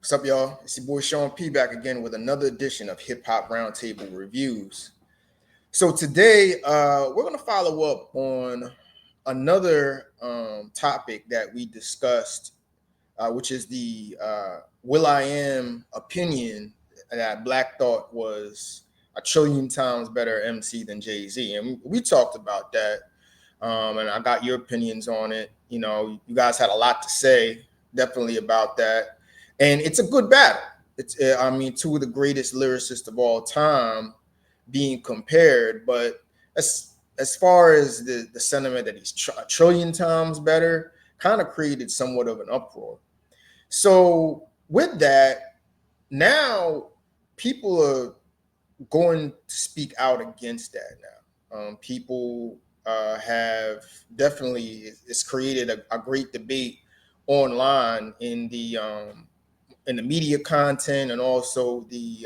What's up, y'all? It's your boy Sean P back again with another edition of Hip Hop Roundtable Reviews. So today, we're going to follow up on another topic that we discussed, which is the Will I Am opinion that Black thought was a trillion times better MC than Jay-Z. And we talked about that, and I got your opinions on it. You know, you guys had a lot to say, definitely about that. And it's a good battle. Two of the greatest lyricists of all time being compared, but as far as the sentiment that he's a trillion times better, kind of created somewhat of an uproar. So with that, now people are going to speak out against that now. People have definitely, it's created a great debate online in the media content, and also the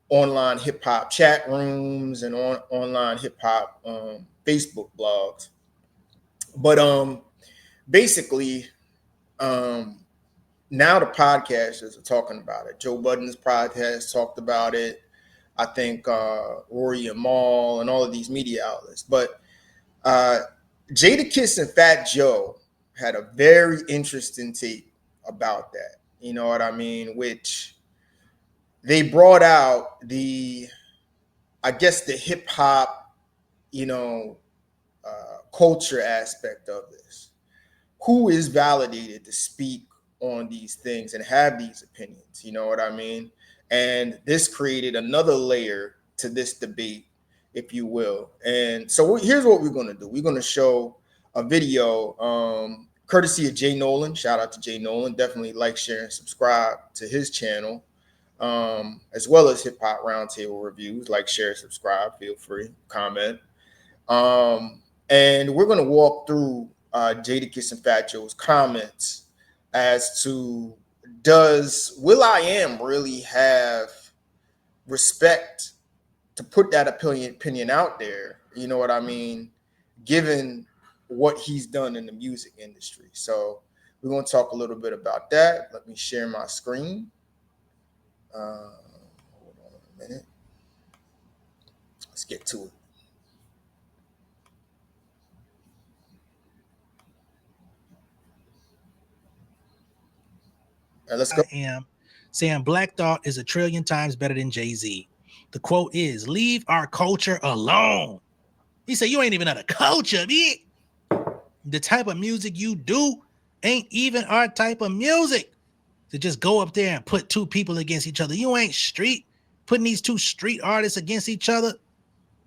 online hip hop chat rooms and online hip hop Facebook blogs. But basically, now the podcasters are talking about it. Joe Budden's podcast talked about it. I think Rory and Maul and all of these media outlets. But Jadakiss and Fat Joe had a very interesting take about that. You know what I mean? Which they brought out I guess the hip hop, culture aspect of this. Who is validated to speak on these things and have these opinions? You know what I mean? And this created another layer to this debate, if you will. And so here's what we're going to do. We're going to show a video courtesy of Jay Nolan. Shout out to Jay Nolan. Definitely like, share, and subscribe to his channel, as well as Hip Hop Roundtable Reviews. Like, share, subscribe. Feel free, comment. And we're going to walk through Jadakiss and Fat Joe's comments as to, does Will I Am really have respect to put that opinion out there? You know what I mean? Given what he's done in the music industry. So we're going to talk a little bit about that. Let me share my screen. Hold on a minute. Let's get to it. Let's go. I am saying Black Thought is a trillion times better than Jay-Z. The quote is, "Leave our culture alone." He said, "You ain't even of the culture, bitch. The type of music you do ain't even our type of music. To just go up there and put two people against each other. You ain't street. Putting these two street artists against each other.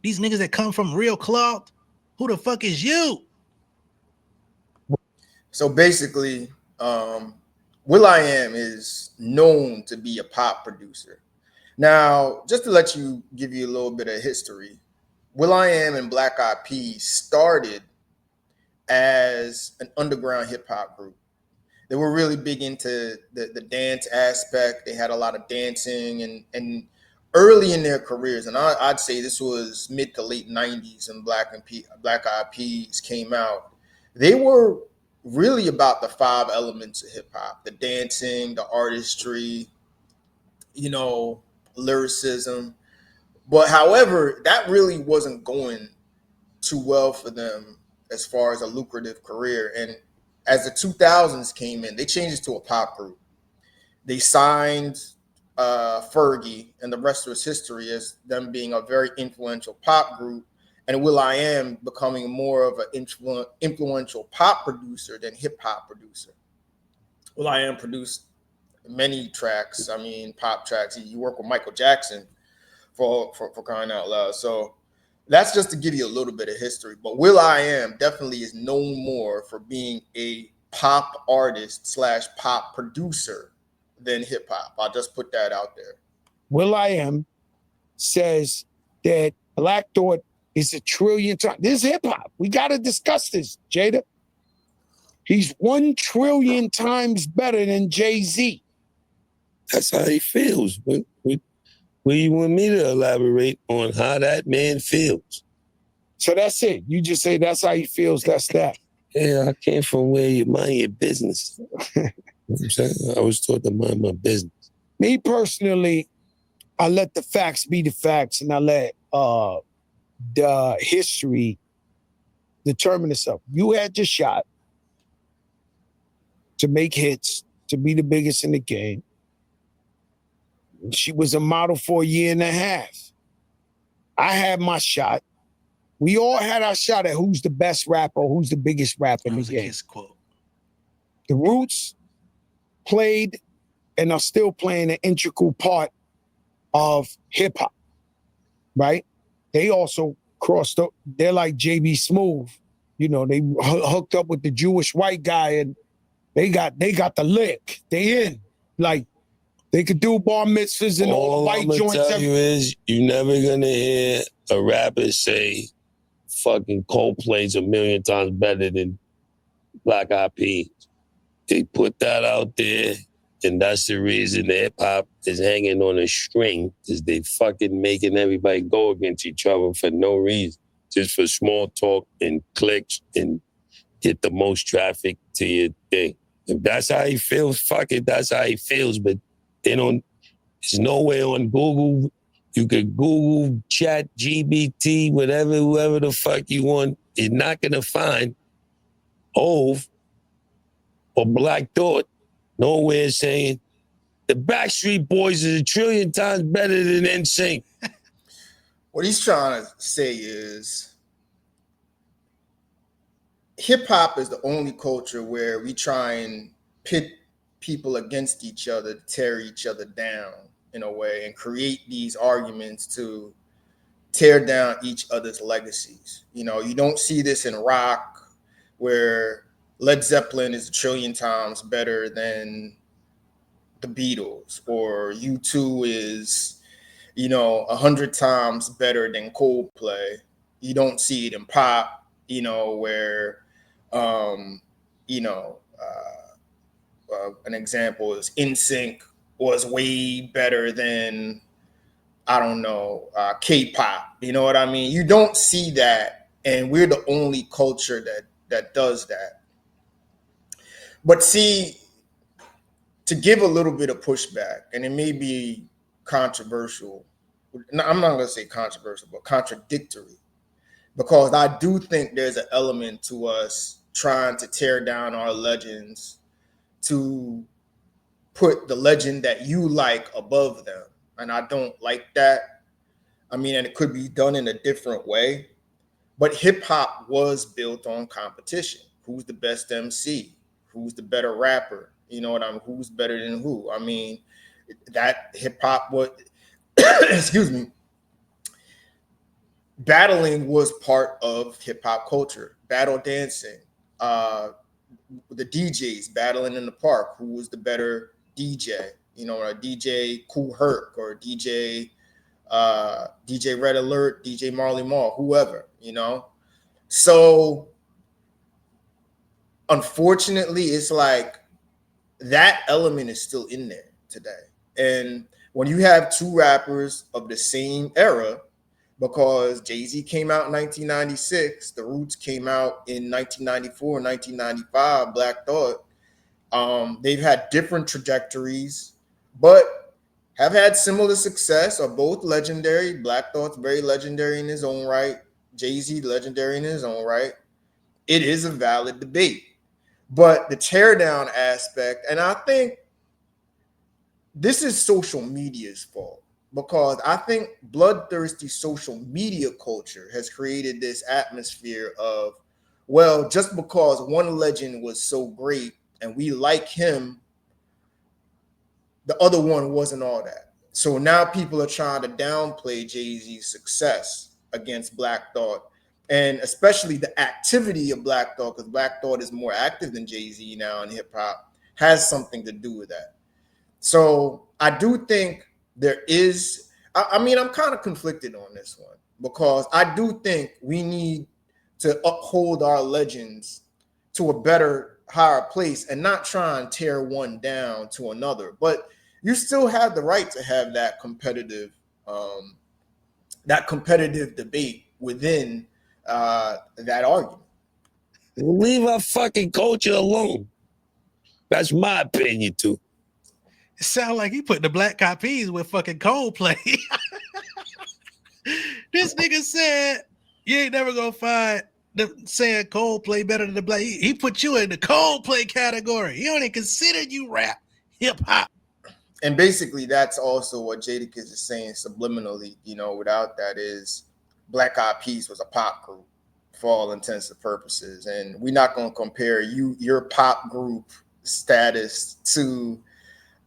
These niggas that come from real cloth. Who the fuck is you?" So basically, Will I Am is known to be a pop producer. Now, just to give you a little bit of history, Will I Am and Black Eyed Peas started as an underground hip hop group. They were really big into the dance aspect. They had a lot of dancing and early in their careers, and I'd say this was mid to late 90s, and Black Eyed Peas came out. They were really about the five elements of hip hop: the dancing, the artistry, lyricism. But however, that really wasn't going too well for them as far as a lucrative career. And as the 2000s came in, they changed it to a pop group. They signed Fergie, and the rest was history, as them being a very influential pop group, and Will I Am becoming more of an influential pop producer than hip hop producer. Will I Am produced many tracks. I mean, pop tracks. He worked with Michael Jackson for crying out loud. So that's just to give you a little bit of history. But Will I Am definitely is known more for being a pop artist / pop producer than hip hop. I'll just put that out there. Will I Am says that Black Thought is a trillion times. This is hip hop. We got to discuss this, Jada. He's 1 trillion times better than Jay-Z. That's how he feels. What you want me to elaborate on how that man feels? So that's it. You just say that's how he feels. That's that. Yeah, I came from where you mind your business. I'm saying? I was taught to mind my business. Me personally, I let the facts be the facts, and I let the history determine itself. You had your shot to make hits, to be the biggest in the game. She was a model for a year and a half. I had my shot. We all had our shot at who's the best rapper, who's the biggest rapper in That the was a game. Kiss quote. The Roots played and are still playing an integral part of hip hop, right? They also crossed up. They're like JB Smooth. You know, they hooked up with the Jewish white guy and they got the lick. They in. Like, they could do bar mitzvahs and all the All white I'm gonna joints. tell you is, you're never gonna hear a rapper say, "Fucking Coldplay's a million times better than Black Eyed Peas." They put that out there, and that's the reason the hip hop is hanging on a string, is they fucking making everybody go against each other for no reason, just for small talk and clicks and get the most traffic to your thing. If that's how he feels, fuck it, that's how he feels. But they don't. There's nowhere on Google. You could Google Chat GBT, whatever, whoever the fuck you want. You're not gonna find Hove or Black Thought nowhere saying the Backstreet Boys is a trillion times better than NSYNC. What he's trying to say is hip hop is the only culture where we try and pit people against each other to tear each other down in a way and create these arguments to tear down each other's legacies. You know, you don't see this in rock where Led Zeppelin is a trillion times better than the Beatles, or U2 is, 100 times better than Coldplay. You don't see it in pop, where, um, you know, an example is NSYNC was way better than, I don't know, K-pop. You know what I mean? You don't see that, and we're the only culture that does that. But see, to give a little bit of pushback, and it may be controversial. I'm not going to say controversial, but contradictory, because I do think there's an element to us trying to tear down our legends to put the legend that you like above them. And I don't like that. I mean, and it could be done in a different way. But hip hop was built on competition. Who's the best MC? Who's the better rapper? You know what I mean? Who's better than who? I mean, that hip hop was, excuse me, battling was part of hip hop culture. Battle dancing, the DJs battling in the park. Who was the better DJ? You know, a DJ Kool Herc or DJ Red Alert, DJ Marley Marl, whoever, So unfortunately, it's like that element is still in there today. And when you have two rappers of the same era, because Jay-Z came out in 1996, the Roots came out in 1994, 1995, Black Thought, they've had different trajectories, but have had similar success, are both legendary. Black Thought's very legendary in his own right. Jay-Z legendary in his own right. It is a valid debate. But the teardown aspect, and I think this is social media's fault, because I think bloodthirsty social media culture has created this atmosphere of, well, just because one legend was so great and we like him, the other one wasn't all that. So now people are trying to downplay Jay-Z's success against Black Thought, and especially the activity of Black Thought, because Black Thought is more active than Jay-Z now in hip hop, has something to do with that. So I do think there is, I mean, I'm kind of conflicted on this one, because I do think we need to uphold our legends to a better, higher place and not try and tear one down to another. But you still have the right to have that competitive debate within that argument. Leave our fucking culture alone. That's my opinion too. It sounds like he put the Black Eyed Peas with fucking Coldplay. This nigga said you ain't never gonna find them saying Coldplay better than the Black. He put you in the Coldplay category. He only considered you rap hip hop. And basically, that's also what Jadakiss is saying subliminally. You know, without that, is Black Eyed Peas was a pop group for all intents and purposes, and we're not going to compare your pop group status to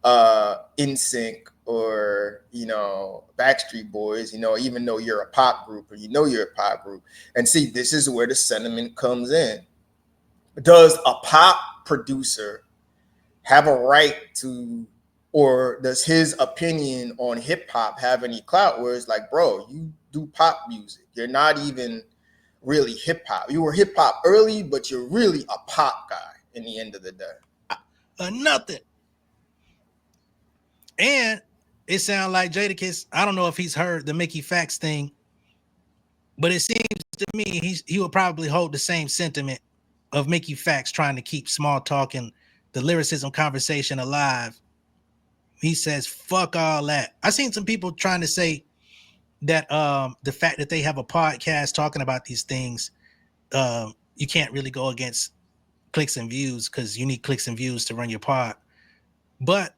NSYNC or Backstreet Boys. Even though you're a pop group, or you're a pop group, and see, this is where the sentiment comes in. Does a pop producer have a right to, or does his opinion on hip hop have any clout where it's like, bro, you do pop music, you're not even really hip hop. You were hip hop early, but you're really a pop guy in the end of the day. Nothing. And it sounds like Jadakiss, I don't know if he's heard the Mickey Fax thing, but it seems to me he will probably hold the same sentiment of Mickey Fax trying to keep small talk and the lyricism conversation alive. He says, fuck all that. I seen some people trying to say that the fact that they have a podcast talking about these things, you can't really go against clicks and views because you need clicks and views to run your pod. But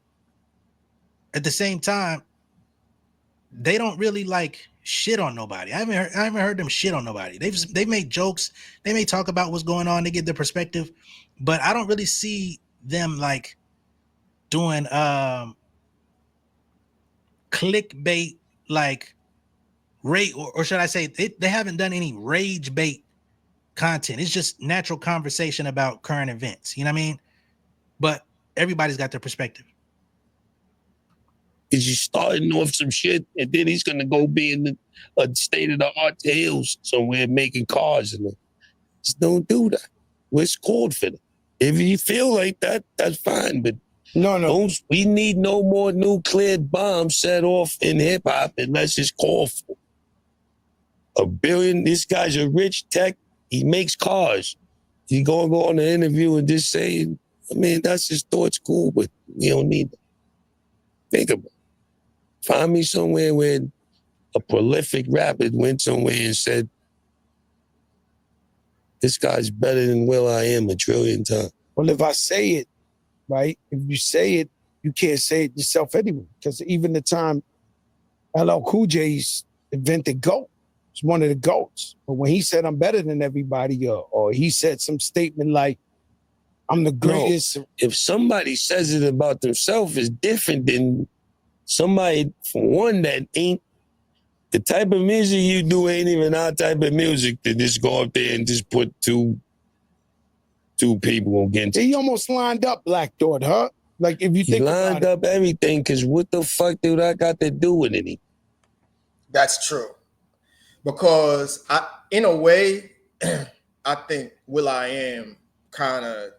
at the same time, they don't really like shit on nobody. I haven't heard them shit on nobody. They've made jokes. They may talk about what's going on. They get their perspective, but I don't really see them like doing clickbait, like rate, or should I say they haven't done any rage bait content. It's just natural conversation about current events. You know what I mean? But everybody's got their perspective. Is you starting off some shit, and then he's gonna go be in a state of the art hills somewhere making cars, and just don't do that. What's called for that? If you feel like that, that's fine. But No. We need no more nuclear bombs set off in hip hop, and let's just call for $1 billion. This guy's a rich tech. He makes cars. He gonna go on an interview and just say, I mean, that's his thoughts, cool, but you don't need that. Think about it. Find me somewhere where a prolific rapper went somewhere and said, this guy's better than Will IAM 1 trillion times. Well, if I say it, right, if you say it, you can't say it yourself anyway. Because even the time LL Cool J's invented GOAT, it's one of the GOATs. But when he said I'm better than everybody, or he said some statement like, I'm the greatest. No, if somebody says it about themselves, it's different than somebody, for one, that ain't the type of music you do ain't even our type of music to just go up there and just put two people against. He almost lined up Black Thought, huh? Like if you think he lined about up everything, because what the fuck do that got to do with anything? That's true. Because in a way, I think Will IAM kind of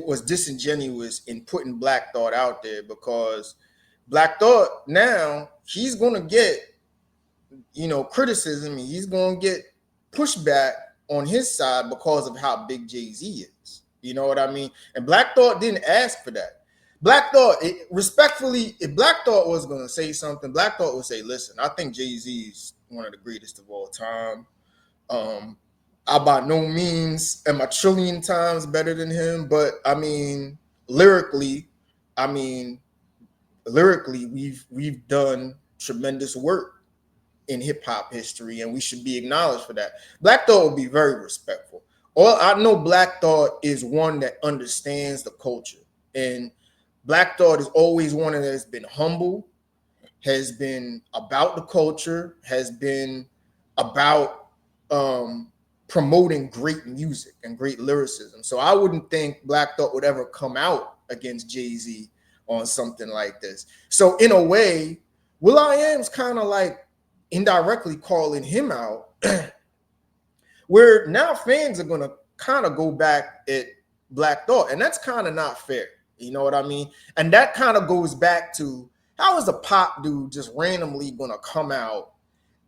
was disingenuous in putting Black Thought out there, because Black Thought now he's gonna get criticism, and he's gonna get pushback on his side because of how big Jay-Z is. You know what I mean? And Black Thought didn't ask for that. Black Thought, respectfully, if Black Thought was gonna say something, Black Thought would say, listen, I think Jay-Z is one of the greatest of all time. I by no means am 1 trillion times better than him, but I mean, lyrically, we've done tremendous work in hip hop history, and we should be acknowledged for that. Black Thought would be very respectful. All I know, Black Thought is one that understands the culture, and Black Thought is always one that has been humble, has been about the culture, has been about promoting great music and great lyricism. So I wouldn't think Black Thought would ever come out against Jay-Z on something like this. So in a way, Will IAM's kind of like indirectly calling him out, where now fans are going to kind of go back at Black Thought, and that's kind of not fair. You know what I mean? And that kind of goes back to, how is a pop dude just randomly going to come out,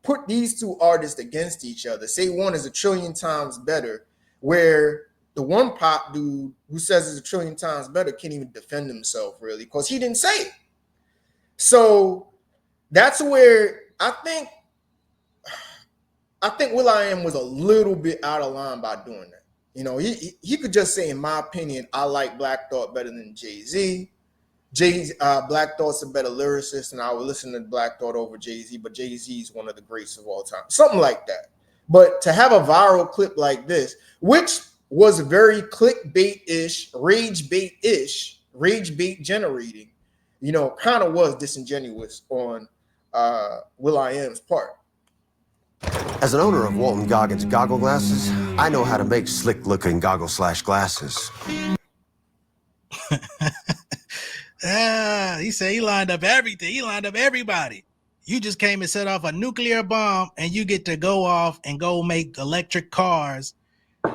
put these two artists against each other, say one is 1 trillion times better, where the one pop dude who says it's a trillion times better can't even defend himself really because he didn't say it. So that's where I think Will IAM was a little bit out of line by doing that. You know, he could just say, in my opinion, I like Black Thought better than Jay-Z. Black Thought's a better lyricist, and I would listen to Black Thought over Jay-Z, but Jay-Z is one of the greats of all time. Something like that. But to have a viral clip like this, which was very clickbait-ish, rage bait generating, you know, kind of was disingenuous on Will IAM's part. As an owner of Walton Goggins goggle glasses, I know how to make slick-looking goggle/glasses. He said he lined up everything. He lined up everybody. You just came and set off a nuclear bomb, and you get to go off and go make electric cars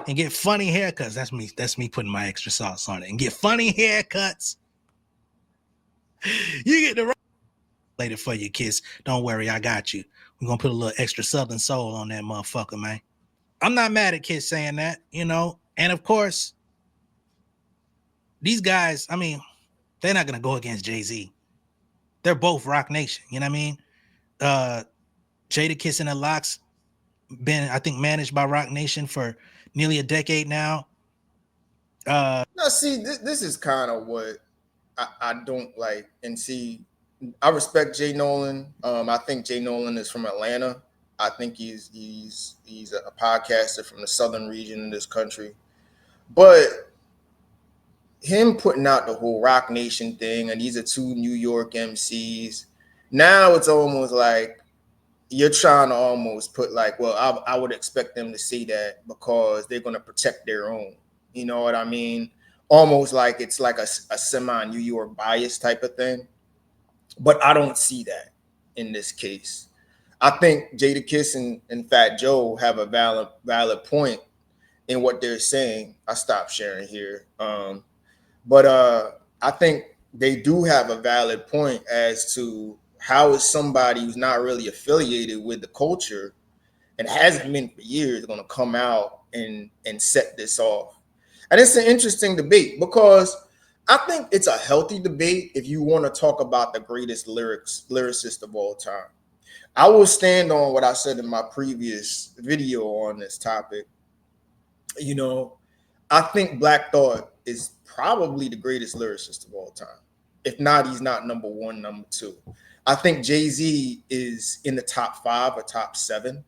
and get funny haircuts. That's me putting my extra sauce on it. And get funny haircuts. You get the right later for your kids. Don't worry, I got you. We're gonna put a little extra Southern soul on that motherfucker, man. I'm not mad at kids saying that, you know. And of course, these guys, I mean, they're not gonna go against Jay-Z. They're both Rock Nation, you know what I mean? Jadakiss and the Lox been, I think, managed by Rock Nation for nearly a decade now. Now, see, this is kind of what I don't like. And see, I respect Jay Nolan. I think Jay Nolan is from Atlanta. I think he's a podcaster from the southern region in this country. But him putting out the whole Rock Nation thing, and these are two New York MCs. Now it's almost like you're trying to almost put like, well, I would expect them to say that because they're going to protect their own. You know what I mean? Almost like it's like a semi-New York bias type of thing. But I don't see that in this case. I think Jadakiss and Fat Joe have a valid point in what they're saying. I stopped sharing here. But I think they do have a valid point as to how is somebody who's not really affiliated with the culture and hasn't been for years going to come out and set this off. And it's an interesting debate because I think it's a healthy debate if you want to talk about the greatest lyricist of all time. I will stand on what I said in my previous video on this topic. You know, I think Black Thought is probably the greatest lyricist of all time. If not, he's not number one, number two. I think Jay-Z is in the top 5 or top 7.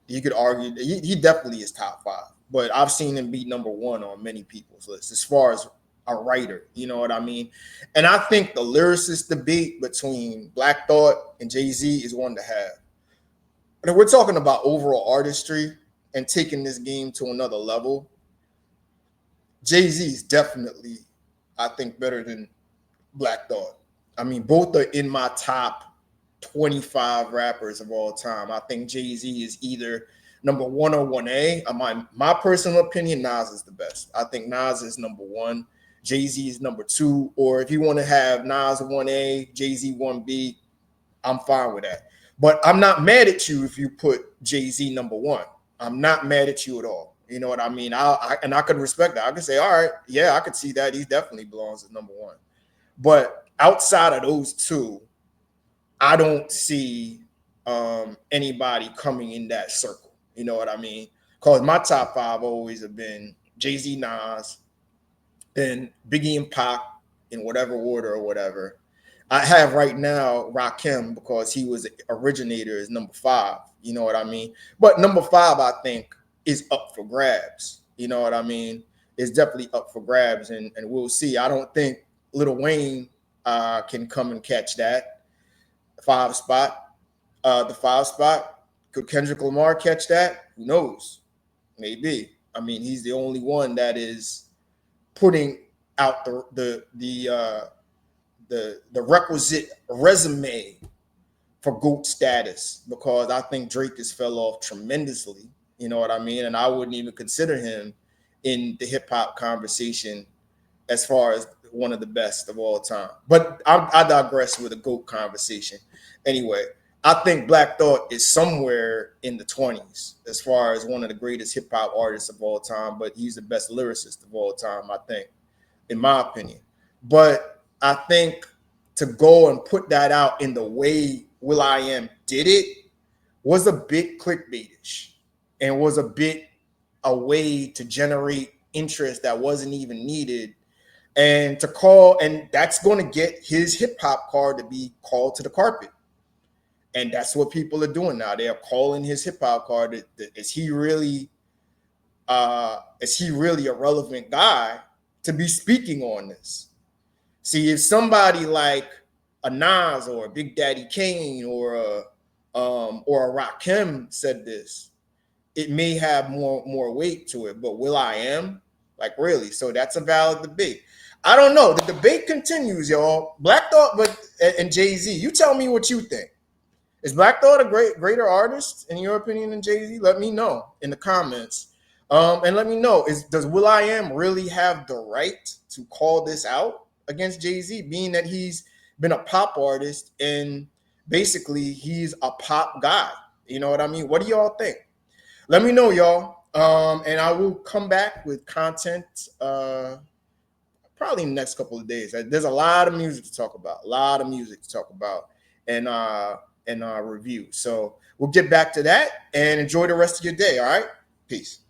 You could argue that he definitely is top 5, but I've seen him be number 1 on many people's lists as far as a writer. You know what I mean? And I think the lyricist debate between Black Thought and Jay-Z is one to have. And if we're talking about overall artistry and taking this game to another level, Jay-Z is definitely, I think, better than Black Thought. I mean, both are in my top 25 rappers of all time. I think Jay-Z is either number 1 or 1A. My personal opinion, Nas is the best. I think Nas is number 1. Jay-Z is number 2. Or if you want to have Nas 1A, Jay-Z 1B, I'm fine with that. But I'm not mad at you if you put Jay-Z number 1. I'm not mad at you at all. You know what I mean? I could respect that. I could say, all right, yeah, I could see that. He definitely belongs at number 1. But outside of those two, I don't see anybody coming in that circle. You know what I mean? Because my top 5 always have been Jay-Z, Nas, then Biggie and Pac in whatever order or whatever. I have right now Rakim because he was originator is number 5. You know what I mean? But number 5, I think, is up for grabs. You know what I mean? It's definitely up for grabs, and we'll see. I don't think Lil Wayne can come and catch that 5 spot. The 5 spot. Could Kendrick Lamar catch that? Who knows? Maybe. I mean, he's the only one that is putting out the requisite resume for GOAT status, because I think Drake has fell off tremendously. You know what I mean? And I wouldn't even consider him in the hip hop conversation as far as one of the best of all time. But I digress with a GOAT conversation. Anyway, I think Black Thought is somewhere in the 20s as far as one of the greatest hip hop artists of all time, but he's the best lyricist of all time, I think, in my opinion. But I think to go and put that out in the way Will I Am did it was a bit clickbaitish and was a bit a way to generate interest that wasn't even needed. And to call, and that's going to get his hip hop card to be called to the carpet. And that's what people are doing now. They are calling his hip hop card. Is he really a relevant guy to be speaking on this? See, if somebody like a Nas or a Big Daddy Kane or a Rakim said this, it may have more weight to it. But Will I Am, like, really? So that's a valid debate. I don't know. The debate continues, y'all. Black Thought, and Jay-Z. You tell me what you think. Is Black Thought a greater artist in your opinion than Jay-Z? Let me know in the comments. And let me know, does Will I Am really have the right to call this out against Jay-Z, being that he's been a pop artist and basically he's a pop guy? You know what I mean? What do y'all think? Let me know, y'all. And I will come back with content probably in the next couple of days. There's a lot of music to talk about, and review. So we'll get back to that and enjoy the rest of your day. All right. Peace.